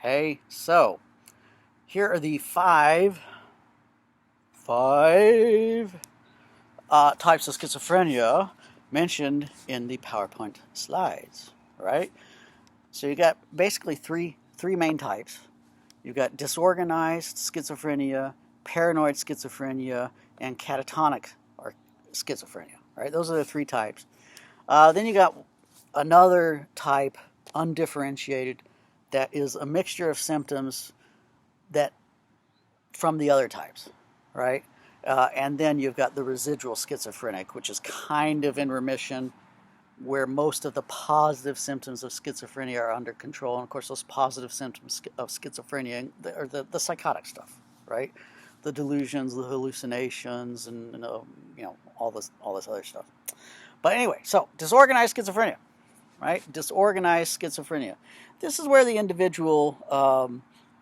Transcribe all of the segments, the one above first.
Okay, so here are the five types of schizophrenia mentioned in the PowerPoint slides, right? So you got basically three main types. You've got disorganized schizophrenia, paranoid schizophrenia, and catatonic or schizophrenia, right? Those are the three types. Then you got another type, undifferentiated, that is a mixture of symptoms that from the other types, right? And then you've got the residual schizophrenic, which is kind of in remission, where most of the positive symptoms of schizophrenia are under control. And of course, those positive symptoms of schizophrenia are the psychotic stuff, right? The delusions, the hallucinations, and all this other stuff. But anyway, so disorganized schizophrenia, right? Disorganized schizophrenia. This is where the individual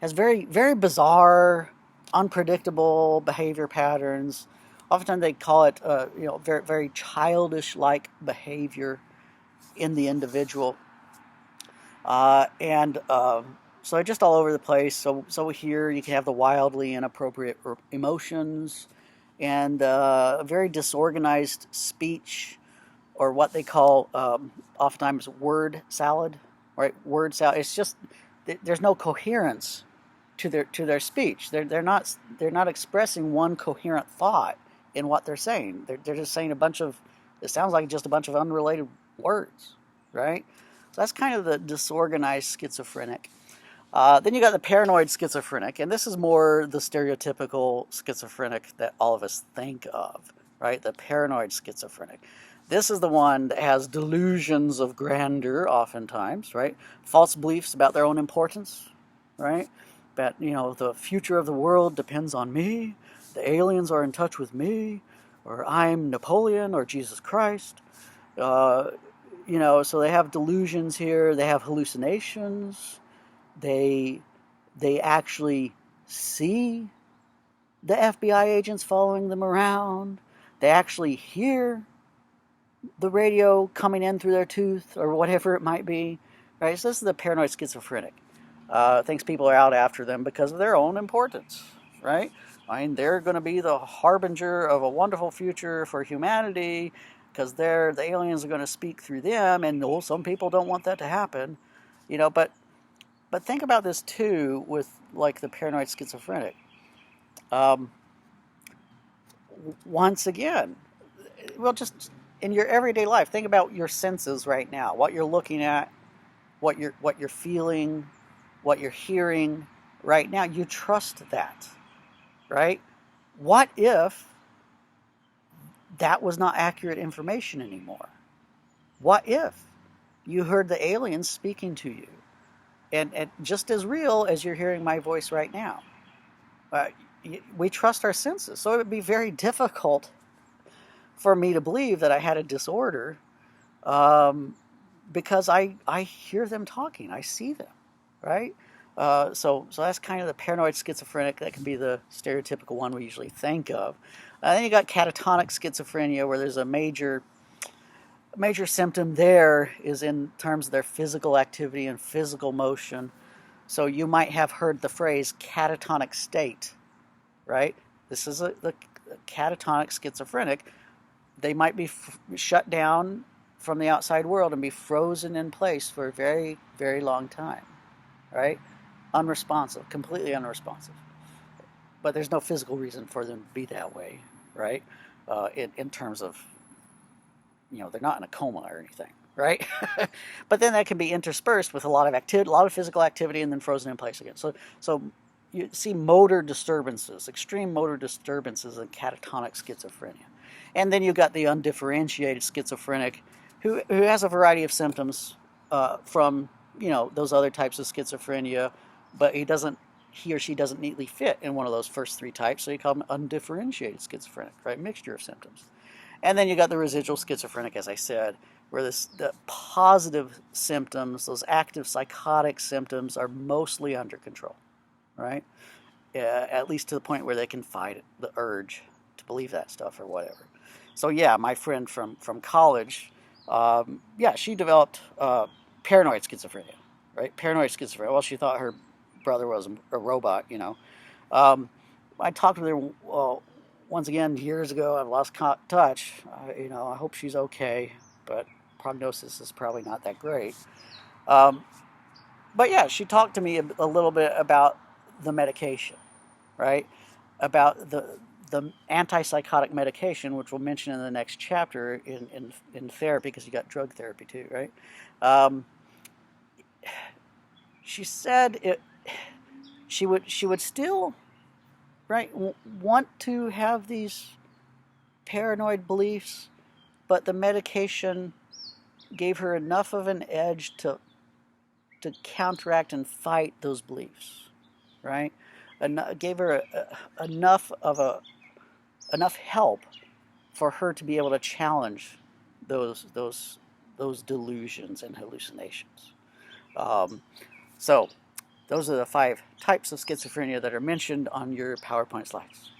has very, very bizarre, unpredictable behavior patterns. Oftentimes they call it, very, very childish-like behavior in the individual, and so they're just all over the place. So here you can have the wildly inappropriate emotions, and very disorganized speech, or what they call oftentimes word salad, right? Word salad. It's just there's no coherence to their speech. They're not expressing one coherent thought in what they're saying. They're just saying a bunch of. It sounds like just a bunch of unrelated words, right? So that's kind of the disorganized schizophrenic. Then you got the paranoid schizophrenic, and this is more the stereotypical schizophrenic that all of us think of, right? The paranoid schizophrenic. This is the one that has delusions of grandeur, oftentimes, right? False beliefs about their own importance, right? That, the future of the world depends on me, the aliens are in touch with me, or I'm Napoleon or Jesus Christ. So they have delusions here, they have hallucinations, they actually see the FBI agents following them around, they actually hear the radio coming in through their tooth or whatever it might be, right? So this is the paranoid schizophrenic. Thinks people are out after them because of their own importance, right? I mean, they're going to be the harbinger of a wonderful future for humanity because the aliens are going to speak through them, and some people don't want that to happen, But think about this too with like the paranoid schizophrenic. Once again, well, just in your everyday life, think about your senses right now, what you're looking at, what you're feeling, what you're hearing right now. You trust that, right? What if that was not accurate information anymore? What if you heard the aliens speaking to you, and just as real as you're hearing my voice right now? We trust our senses, so it would be very difficult for me to believe that I had a disorder, because I hear them talking, I see them, right? So that's kind of the paranoid schizophrenic. That can be the stereotypical one we usually think of. Then you got catatonic schizophrenia, where there's a major symptom there is in terms of their physical activity and physical motion. So you might have heard the phrase catatonic state, right? This is the catatonic schizophrenic. They might be shut down from the outside world and be frozen in place for a very, very long time, right? Unresponsive, completely unresponsive. But there's no physical reason for them to be that way, right? In terms of, they're not in a coma or anything, right? But then that can be interspersed with a lot of activity, a lot of physical activity, and then frozen in place again. So you see motor disturbances, extreme motor disturbances in catatonic schizophrenia. And then you've got the undifferentiated schizophrenic, who has a variety of symptoms from those other types of schizophrenia, but he or she doesn't neatly fit in one of those first three types, so you call them undifferentiated schizophrenic, right? Mixture of symptoms. And then you got the residual schizophrenic, as I said, where the positive symptoms, those active psychotic symptoms, are mostly under control, right? At least to the point where they can fight the urge to believe that stuff or whatever. So yeah, my friend from college, she developed paranoid schizophrenia, right? Paranoid schizophrenia. Well, she thought her brother was a robot, you know. Um, I talked with her once again years ago. I've lost touch. You know, I hope she's okay, but prognosis is probably not that great. Um, but yeah, she talked to me a little bit about the medication, right? About the antipsychotic medication, which we'll mention in the next chapter in therapy, because you got drug therapy too, right? Um, she said she would still, right, want to have these paranoid beliefs, but the medication gave her enough of an edge to counteract and fight those beliefs, right? Gave her enough help for her to be able to challenge those delusions and hallucinations. Um, so those are the 5 types of schizophrenia that are mentioned on your PowerPoint slides.